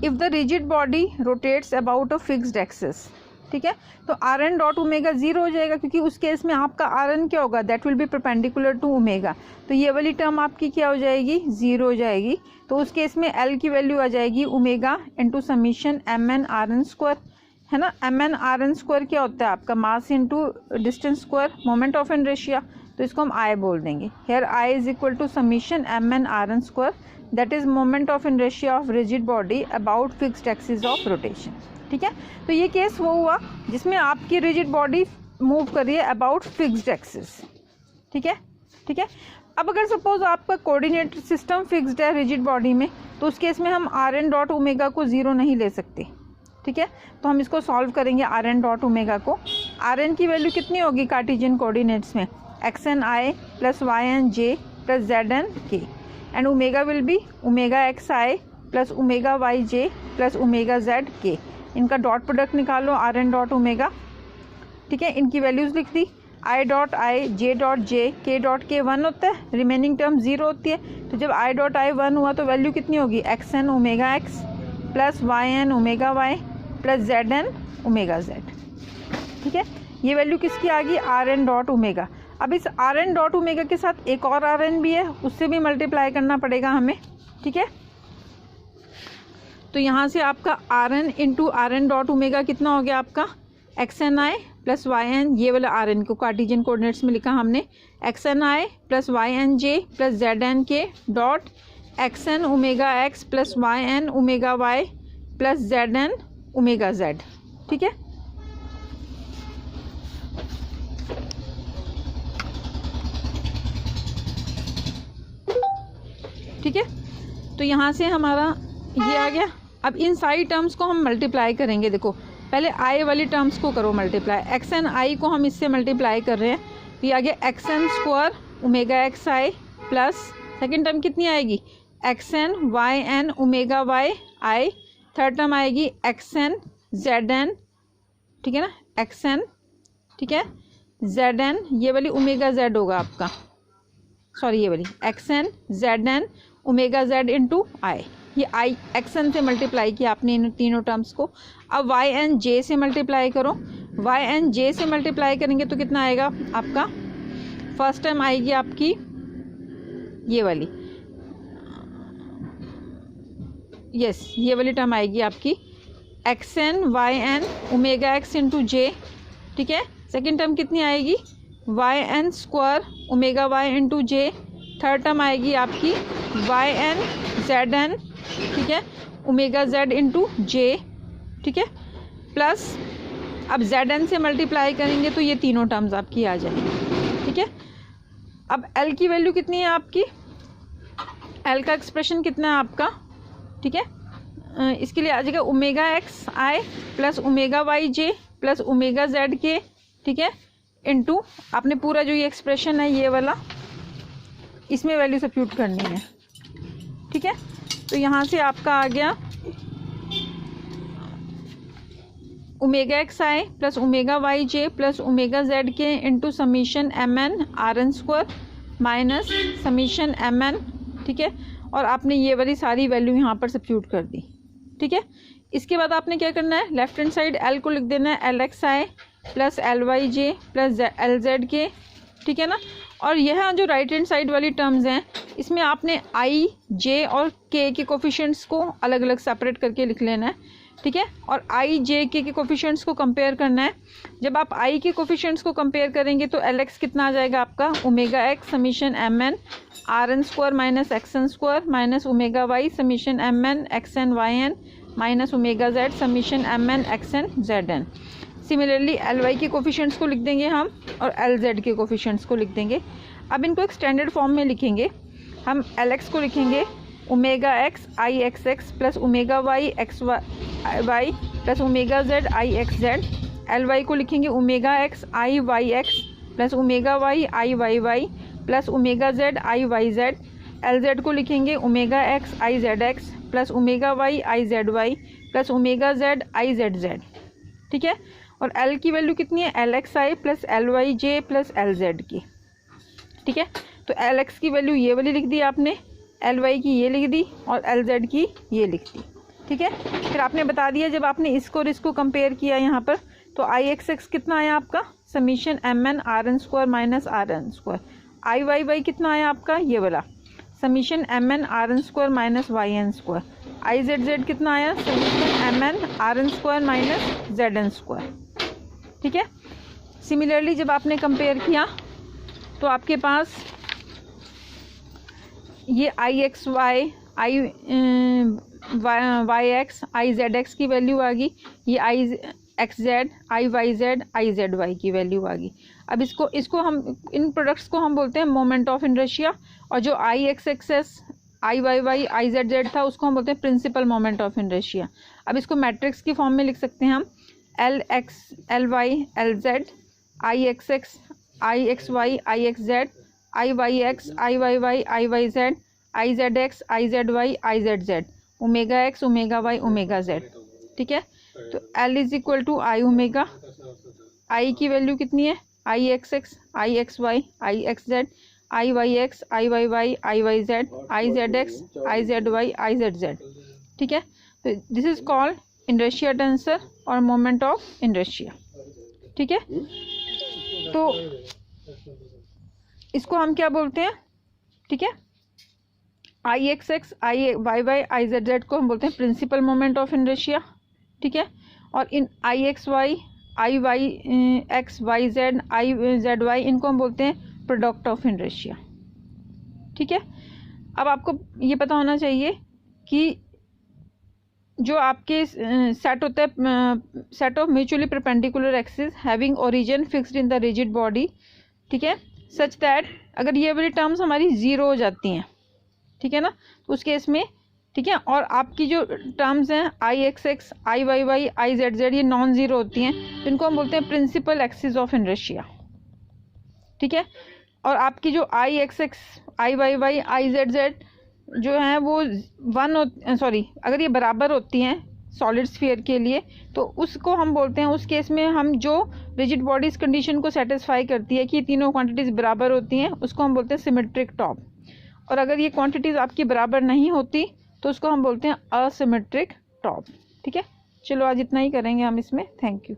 If the rigid body rotates about a fixed axis, ठीक है, तो R N dot omega zero हो जाएगा, क्योंकि उस केस में आपका आर एन क्या होगा, that will be perpendicular to omega, तो ये वाली टर्म आपकी क्या हो जाएगी, ज़ीरो हो जाएगी। तो उस केस में एल की वैल्यू आ जाएगी omega into summation M N R N square, है ना। M N R N square क्या होता है आपका, mass into distance square, moment of inertia, तो इसको हम आई बोल देंगे। Here I is equal to summation M N R N square, that is moment of inertia of rigid body about fixed axis of rotation, ठीक है। तो ये case वो हुआ जिसमें आपकी रिजिड बॉडी मूव कर रही है अबाउट फिक्स्ड एक्सिस, ठीक है, ठीक है। अब अगर सपोज आपका कोऑर्डिनेट सिस्टम फिक्स्ड है रिजिड बॉडी में, तो उस केस में हम आर एन डॉट ओमेगा को ज़ीरो नहीं ले सकते, ठीक है। तो हम इसको सॉल्व करेंगे आर एन डॉट ओमेगा को। आर एन की वैल्यू कितनी होगी कार्टेशियन कोऑर्डिनेट्स में, X N I plus Y N J plus Z N K, and omega will be omega X I plus omega Y J plus omega Z K. इनका dot product निकालो R N dot omega, ठीक है। इनकी values लिख दी, I dot I, J dot J, के dot के 1 होता है, रिमेनिंग टर्म 0 होती है। तो जब आई डॉट आई 1 हुआ तो वैल्यू कितनी होगी, X N omega X plus Y N omega Y plus Z N omega Z, ठीक है। ये वैल्यू किसकी आ गई, आर एन डॉट ओमेगा। अब इस आर एन डॉट ओमेगा के साथ एक और आर एन भी है, उससे भी मल्टीप्लाई करना पड़ेगा हमें, ठीक है। तो यहाँ से आपका R N into R N dot omega कितना हो गया आपका, X N I plus Y N, ये वाला आर एन को कार्टेशियन कोऑर्डिनेट्स में लिखा हमने, X N I plus Y N J plus Z N K dot X N omega X plus Y N omega Y plus Z N omega Z, ठीक है। ठीक है, तो यहाँ से हमारा ये आ गया। अब इन सारी टर्म्स को हम मल्टीप्लाई करेंगे। देखो पहले आई वाली टर्म्स को करो मल्टीप्लाई, एक्स एन आई को हम इससे मल्टीप्लाई कर रहे हैं, तो ये आ गया X N square omega X I plus second term कितनी आएगी, X N Y N omega Y I, third term आएगी एक्स एन जेड एन, ठीक है ना, एक्स एन, ठीक है, जेड एन, ये वाली ओमेगा जेड होगा आपका, सॉरी ये वाली X N Z N omega Z into I, ये आई एक्स एन से मल्टीप्लाई किया आपने इन तीनों टर्म्स को। अब वाई एन जे से मल्टीप्लाई करो, वाई एन जे से मल्टीप्लाई करेंगे तो कितना आएगा आपका, फर्स्ट टर्म आएगी आपकी ये वाली, यस ये वाली टर्म आएगी आपकी X N Y N omega X into J, ठीक है। सेकेंड टर्म कितनी आएगी, Y N square omega Y into J, third term आएगी आपकी वाई एन जेड एन, ठीक है, ओमेगा जेड इंटू जे, ठीक है, प्लस अब जेड एन से मल्टीप्लाई करेंगे तो ये तीनों टर्म्स आपकी आ जाएंगी, ठीक है। अब एल की वैल्यू कितनी है आपकी, एल का एक्सप्रेशन कितना है आपका, ठीक है, इसके लिए आ जाएगा omega X I plus omega Y J plus omega Z के, ठीक है, इनटू आपने पूरा जो ये एक्सप्रेशन है ये वाला इसमें वैल्यू सब्स्टिट्यूट करनी है, ठीक है। तो यहाँ से आपका आ गया omega X I plus omega Y J plus omega Z के into summation M N R N square minus summation M N, ठीक है, और आपने ये वाली सारी वैल्यू यहाँ पर सब्स्टिट्यूट कर दी, ठीक है। इसके बाद आपने क्या करना है, लेफ्ट हैंड साइड एल को लिख देना है L x I plus L Y J plus L Z के, ठीक है ना। और यह जो राइट हैंड साइड वाली टर्म्स हैं इसमें आपने आई जे और के कोफिशिएंट्स को अलग अलग सेपरेट करके लिख लेना है, ठीक है, और आई जे के कोफिशिएंट्स को कंपेयर करना है। जब आप आई के कोफिशिएंट्स को कंपेयर करेंगे तो एल एक्स कितना आ जाएगा आपका, omega X summation M N R N square minus X N square minus omega Y summation M N X N Y N minus omega Z summation M N X N Z N. Similarly L Y के coefficients को लिख देंगे हम और L Z के coefficients को लिख देंगे। अब इनको एक स्टैंडर्ड फॉर्म में लिखेंगे, हम एल एक्स को लिखेंगे omega X I x X plus omega Y x Y plus omega Z I X Z, L Y को लिखेंगे omega X I Y X plus omega Y I Y Y plus omega Z I Y Z, L Z को लिखेंगे omega X I Z X plus omega Y I Z Y plus omega Z I Z Z, ठीक है। और L की value कितनी है, L x I plus L Y J plus L Z की, ठीक है। तो एल एक्स की वैल्यू ये वाली लिख दी आपने, एल वाई की ये लिख दी और एल जेड की ये लिख दी, ठीक है। फिर आपने बता दिया जब आपने इसको और इसको कंपेयर किया यहाँ पर, तो आई एक्स एक्स कितना आया आपका, summation M N R N square minus R N square. I Y Y कितना आया आपका, ये वाला summation M N R N square minus Y N square. I Z Z कितना आया, summation M N R N square minus Z N square. ठीक है। Similarly जब आपने कंपेयर किया तो आपके पास ये I x Y, I Y X, I Z X की वैल्यू आ गई, ये I X Z, I Y Z, I Z Y की वैल्यू आ गई। अब इसको हम इन प्रोडक्ट्स को हम बोलते हैं मोमेंट ऑफ इनर्शिया, और जो I X axis, I Y Y, I Z Z था उसको हम बोलते हैं प्रिंसिपल मोमेंट ऑफ इनर्शिया। अब इसको मैट्रिक्स की फॉर्म में लिख सकते हैं हम, L X L Y L Z, I x x I x Y I X Z, I Y X I Y Y I Y Z, I Z X I Z Y I Z Z, omega X omega Y omega Z. ठीक है। तो L is equal to I omega, I की value कितनी है, I X I x Y I X Z, I Y X I Y Y I Y Z, I Z X I Z Y I Z Z. ठीक है। तो this is called inertia tensor और moment of inertia. ठीक है। तो इसको हम क्या बोलते हैं, ठीक है, I x x I Y Y I Z z को हम बोलते हैं प्रिंसिपल मोमेंट ऑफ इनर्शिया। ठीक है। और इन I x Y I Y x y Z I Z y, इनको हम बोलते हैं प्रोडक्ट ऑफ इनर्शिया। ठीक है। अब आपको ये पता होना चाहिए कि जो आपके सेट होता है, set of mutually perpendicular axis having origin fixed in the rigid body, ठीक है, सच दैट अगर ये वाली टर्म्स हमारी ज़ीरो हो जाती हैं, ठीक है ना, तो उस केस में, ठीक है, और आपकी जो टर्म्स हैं I x x I Y Y I Z z ये नॉन ज़ीरो होती हैं, तो इनको हम बोलते हैं प्रिंसिपल एक्सिस ऑफ इनर्शिया। ठीक है। और आपकी जो I x x I Y Y I Z z जो है वो अगर ये बराबर होती हैं सॉलिड स्फीयर के लिए, तो उसको हम बोलते हैं, उस केस में हम जो रिजिड बॉडीज कंडीशन को सेटिस्फाई करती है कि ये तीनों क्वांटिटीज़ बराबर होती हैं, उसको हम बोलते हैं सिमेट्रिक टॉप। और अगर ये क्वांटिटीज़ आपकी बराबर नहीं होती तो उसको हम बोलते हैं असिमेट्रिक टॉप। ठीक है। चलो आज इतना ही करेंगे हम इसमें। Thank you.